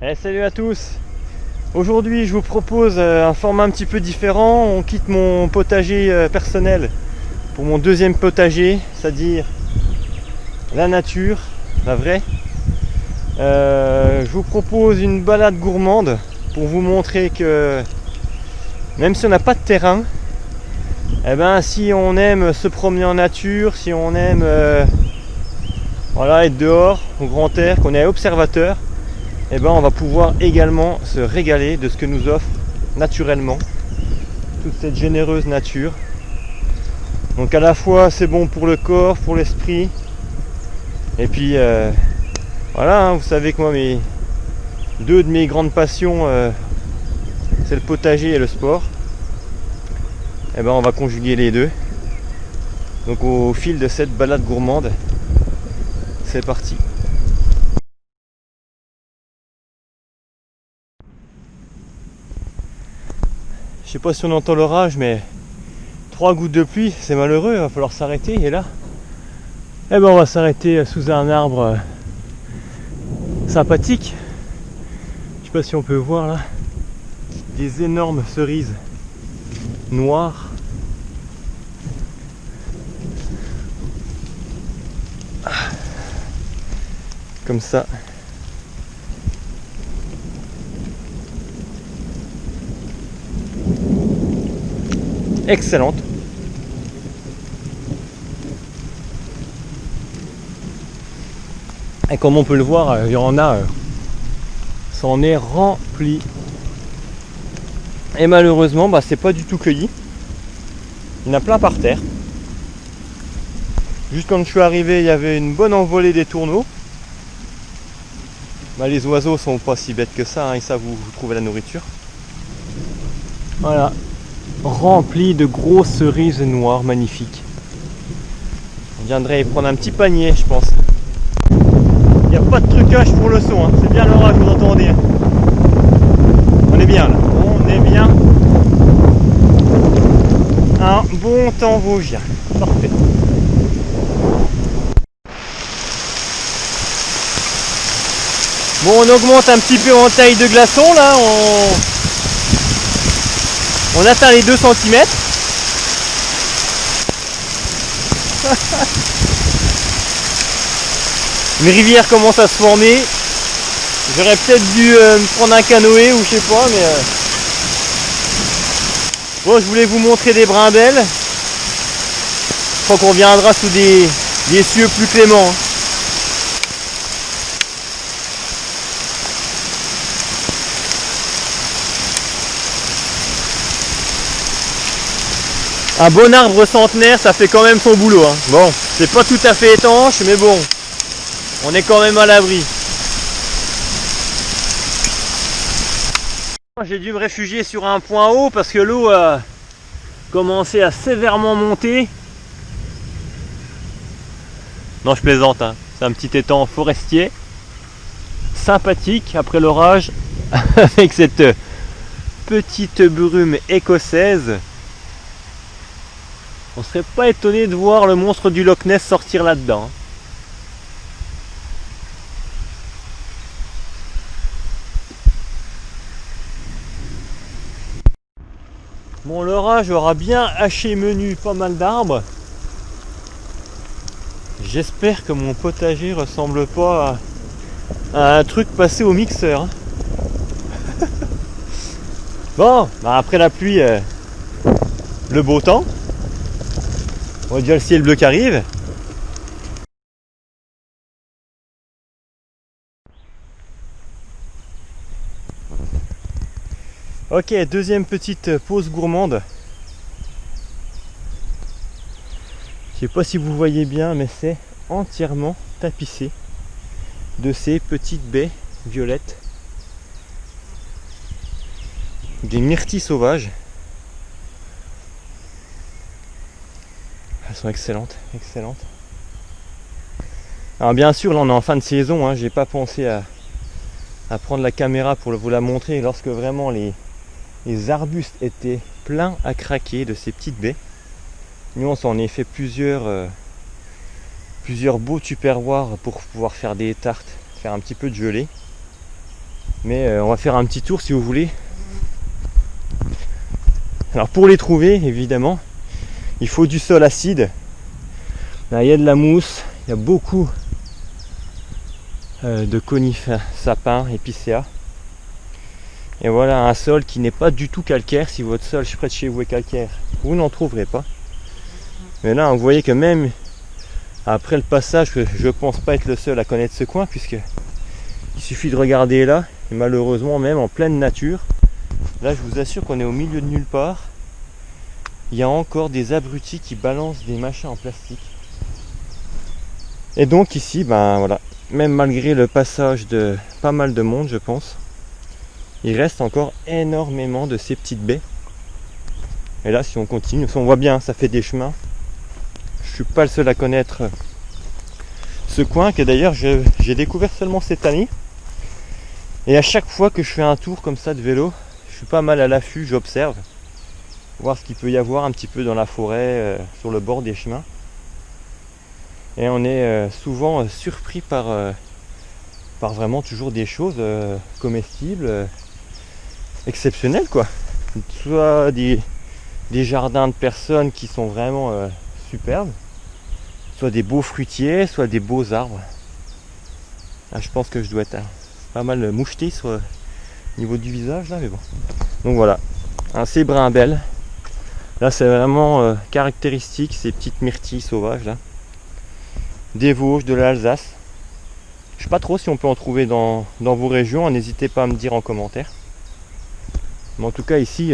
Salut à tous. Aujourd'hui je vous propose un format un petit peu différent. On quitte mon potager personnel pour mon deuxième potager, c'est-à-dire la nature, la vraie. Je vous propose une balade gourmande pour vous montrer que même si on n'a pas de terrain, si on aime se promener en nature, si on aime être dehors au grand air, qu'on est observateur, on va pouvoir également se régaler de ce que nous offre naturellement toute cette généreuse nature. Donc à la fois c'est bon pour le corps, pour l'esprit, et puis vous savez que moi deux de mes grandes passions c'est le potager et le sport. On va conjuguer les deux. Donc au fil de cette balade gourmande, c'est parti. Je sais pas si on entend l'orage, mais 3 gouttes de pluie, c'est malheureux, il va falloir s'arrêter. Et là, on va s'arrêter sous un arbre sympathique. Je sais pas si on peut voir là des énormes cerises noires. Comme ça. Excellente. Et comme on peut le voir, il y en a, ça en est rempli. Et malheureusement, c'est pas du tout cueilli. Il y en a plein par terre. Juste quand je suis arrivé, il y avait une bonne envolée des tourneaux. Les oiseaux sont pas si bêtes que ça, ils savent où trouver la nourriture. Voilà, rempli de grosses cerises noires magnifiques. On viendrait prendre un petit panier, je pense. Il n'y a pas de trucage pour le son, c'est bien l'orage, vous entendez. On est bien là, on est bien. Un bon temps vosgien, parfait. Bon, on augmente un petit peu en taille de glaçon là, on atteint les 2 cm. Une rivière commence à se former. J'aurais peut-être dû me prendre un canoë ou je sais pas, mais bon, je voulais vous montrer des brindelles. Je crois qu'on reviendra sous des cieux plus cléments. Un bon arbre centenaire, ça fait quand même son boulot. Bon, c'est pas tout à fait étanche, mais bon, on est quand même à l'abri. J'ai dû me réfugier sur un point haut parce que l'eau a commencé à sévèrement monter. Non, je plaisante, c'est un petit étang forestier, sympathique après l'orage, avec cette petite brume écossaise. On serait pas étonné de voir le monstre du Loch Ness sortir là-dedans. Bon, l'orage aura bien haché menu pas mal d'arbres. J'espère que mon potager ressemble pas à un truc passé au mixeur. Bon, après la pluie, le beau temps. On voit déjà le ciel bleu qui arrive. Ok, deuxième petite pause gourmande. Je sais pas si vous voyez bien, mais c'est entièrement tapissé de ces petites baies violettes. Des myrtilles sauvages. Elles sont excellentes, excellentes. Alors bien sûr, là on est en fin de saison, j'ai pas pensé à prendre la caméra pour vous la montrer lorsque vraiment les arbustes étaient pleins à craquer de ces petites baies. Nous on s'en est fait plusieurs beaux tupperwares pour pouvoir faire des tartes, faire un petit peu de gelée. Mais on va faire un petit tour si vous voulez. Alors pour les trouver, évidemment, il faut du sol acide. Là, il y a de la mousse, il y a beaucoup de conifères, sapins, épicéas. Et voilà un sol qui n'est pas du tout calcaire. Si votre sol près de chez vous est calcaire, vous n'en trouverez pas. Mais là, vous voyez que même après le passage, je pense pas être le seul à connaître ce coin, puisque il suffit de regarder là, et malheureusement même en pleine nature, là je vous assure qu'on est au milieu de nulle part. Il y a encore des abrutis qui balancent des machins en plastique. Et donc ici, ben voilà, même malgré le passage de pas mal de monde, je pense, il reste encore énormément de ces petites baies. Et là, si on continue, on voit bien, ça fait des chemins. Je suis pas le seul à connaître ce coin, que d'ailleurs j'ai découvert seulement cette année. Et à chaque fois que je fais un tour comme ça de vélo, je suis pas mal à l'affût, j'observe, voir ce qu'il peut y avoir un petit peu dans la forêt, sur le bord des chemins. Et on est souvent surpris par vraiment toujours des choses comestibles, exceptionnelles quoi. Soit des jardins de personnes qui sont vraiment superbes, soit des beaux fruitiers, soit des beaux arbres. Là, je pense que je dois être pas mal moucheté sur le niveau du visage là, mais bon. Donc voilà, un Brimbelle. Là c'est vraiment caractéristique, ces petites myrtilles sauvages là. Des Vosges, de l'Alsace. Je sais pas trop si on peut en trouver dans vos régions, n'hésitez pas à me dire en commentaire. Mais en tout cas ici,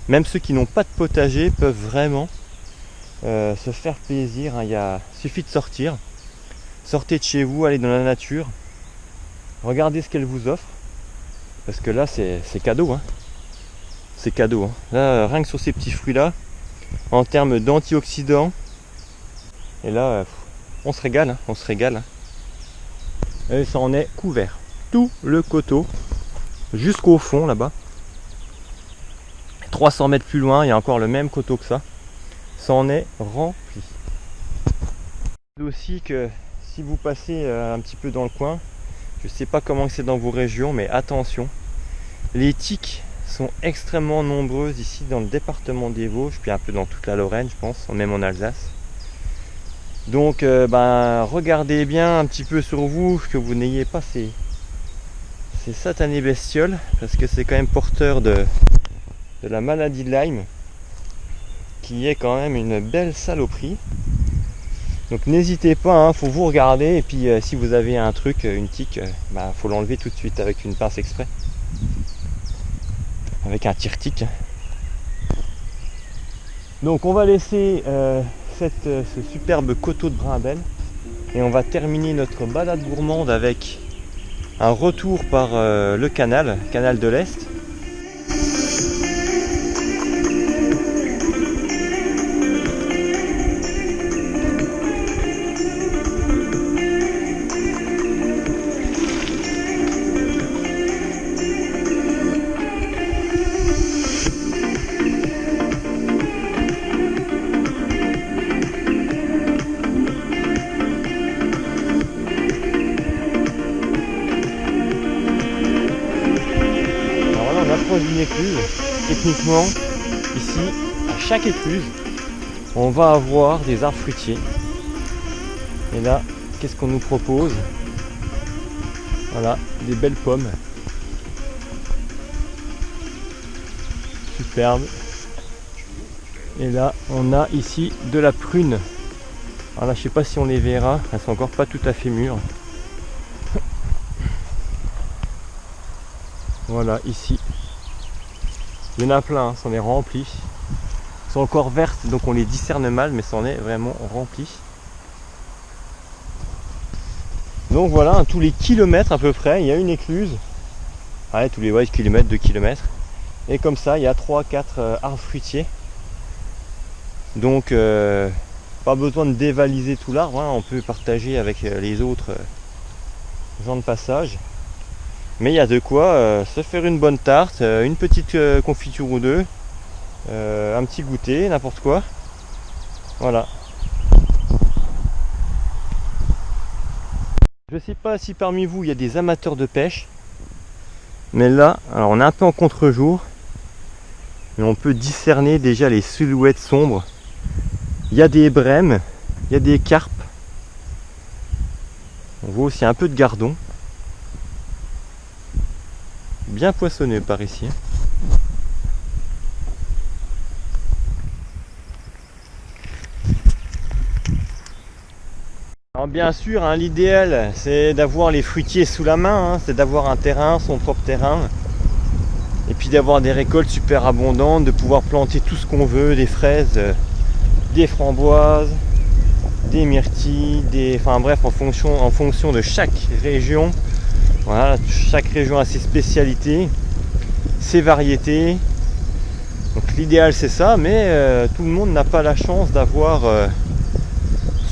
même ceux qui n'ont pas de potager peuvent vraiment se faire plaisir. Il suffit de sortir. Sortez de chez vous, allez dans la nature. Regardez ce qu'elle vous offre. Parce que là, c'est cadeau. Hein. C'est cadeau. Hein. Là, rien que sur ces petits fruits-là, en termes d'antioxydants, et là, on se régale. Hein. On se régale. Hein. Et ça en est couvert. Tout le coteau, jusqu'au fond là-bas. 300 mètres plus loin, il y a encore le même coteau que ça. Ça en est rempli. Aussi que si vous passez un petit peu dans le coin, je sais pas comment c'est dans vos régions, mais attention, les tiques sont extrêmement nombreuses ici dans le département des Vosges, puis un peu dans toute la Lorraine, je pense, même en Alsace. Donc regardez bien un petit peu sur vous, que vous n'ayez pas ces satanées bestioles, parce que c'est quand même porteur de la maladie de Lyme, qui est quand même une belle saloperie. Donc n'hésitez pas, hein, faut vous regarder, et puis si vous avez un truc, une tique, faut l'enlever tout de suite avec une pince exprès, avec un tire-tique. Donc on va laisser ce superbe coteau de Brimbelle, et on va terminer notre balade gourmande avec un retour par le canal de l'Est. D'une écluse. Techniquement, ici, à chaque écluse, on va avoir des arbres fruitiers. Et là, qu'est-ce qu'on nous propose? Voilà, des belles pommes. Superbe. Et là, on a ici de la prune. Alors là, je sais pas si on les verra, elles sont encore pas tout à fait mûres. Voilà, ici. Il y en a plein, hein, c'en est rempli. Elles sont encore vertes, donc on les discerne mal, mais c'en est vraiment rempli. Donc voilà, hein, tous les kilomètres à peu près, il y a une écluse. Ouais, tous les kilomètres, 2 kilomètres. Et comme ça, il y a 3-4 arbres fruitiers. Donc, pas besoin de dévaliser tout l'arbre, hein, on peut partager avec les autres gens de passage. Mais il y a de quoi se faire une bonne tarte, une petite confiture ou deux, un petit goûter, n'importe quoi. Voilà. Je sais pas si parmi vous il y a des amateurs de pêche, mais là, alors on est un peu en contre-jour, mais on peut discerner déjà les silhouettes sombres. Il y a des brèmes, il y a des carpes, on voit aussi un peu de gardons. Bien poissonneux par ici. Alors bien sûr, hein, l'idéal c'est d'avoir les fruitiers sous la main, hein, c'est d'avoir un terrain, son propre terrain, et puis d'avoir des récoltes super abondantes, de pouvoir planter tout ce qu'on veut, des fraises, des framboises, des myrtilles, enfin bref, en fonction de chaque région. Voilà, chaque région a ses spécialités, ses variétés. Donc l'idéal c'est ça, mais tout le monde n'a pas la chance d'avoir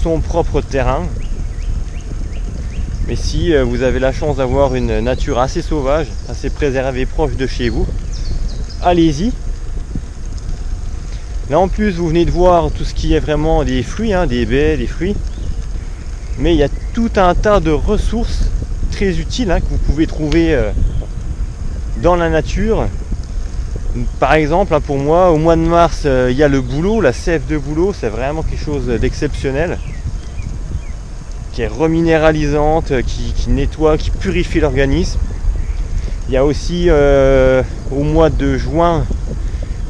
son propre terrain. Mais si vous avez la chance d'avoir une nature assez sauvage, assez préservée, proche de chez vous, allez-y. Là en plus vous venez de voir tout ce qui est vraiment des fruits, hein, des baies, des fruits. Mais il y a tout un tas de ressources très utiles, hein, que vous pouvez trouver dans la nature. Par exemple, hein, pour moi, au mois de mars, il y a le bouleau, la sève de bouleau, c'est vraiment quelque chose d'exceptionnel, qui est reminéralisante, qui nettoie, qui purifie l'organisme. Il y a aussi au mois de juin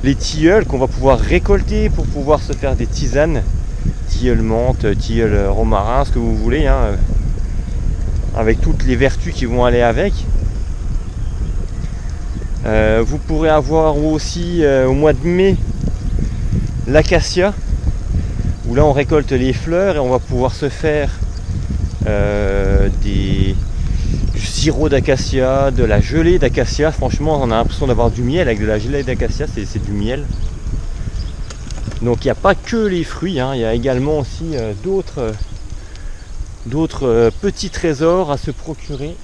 les tilleuls qu'on va pouvoir récolter pour pouvoir se faire des tisanes, tilleul menthe, tilleul romarin, ce que vous voulez, hein, avec toutes les vertus qui vont aller avec. Vous pourrez avoir aussi au mois de mai l'acacia, où là on récolte les fleurs et on va pouvoir se faire du sirop d'acacia, de la gelée d'acacia. Franchement, on a l'impression d'avoir du miel avec de la gelée d'acacia, c'est du miel. Donc il n'y a pas que les fruits, hein, il y a également aussi d'autres petits trésors à se procurer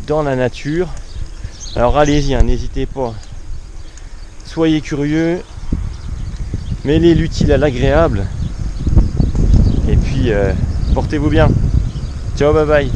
dans la nature. Alors allez-y, hein, n'hésitez pas. Soyez curieux, mêlez l'utile à l'agréable. Et puis portez-vous bien. Ciao, bye bye.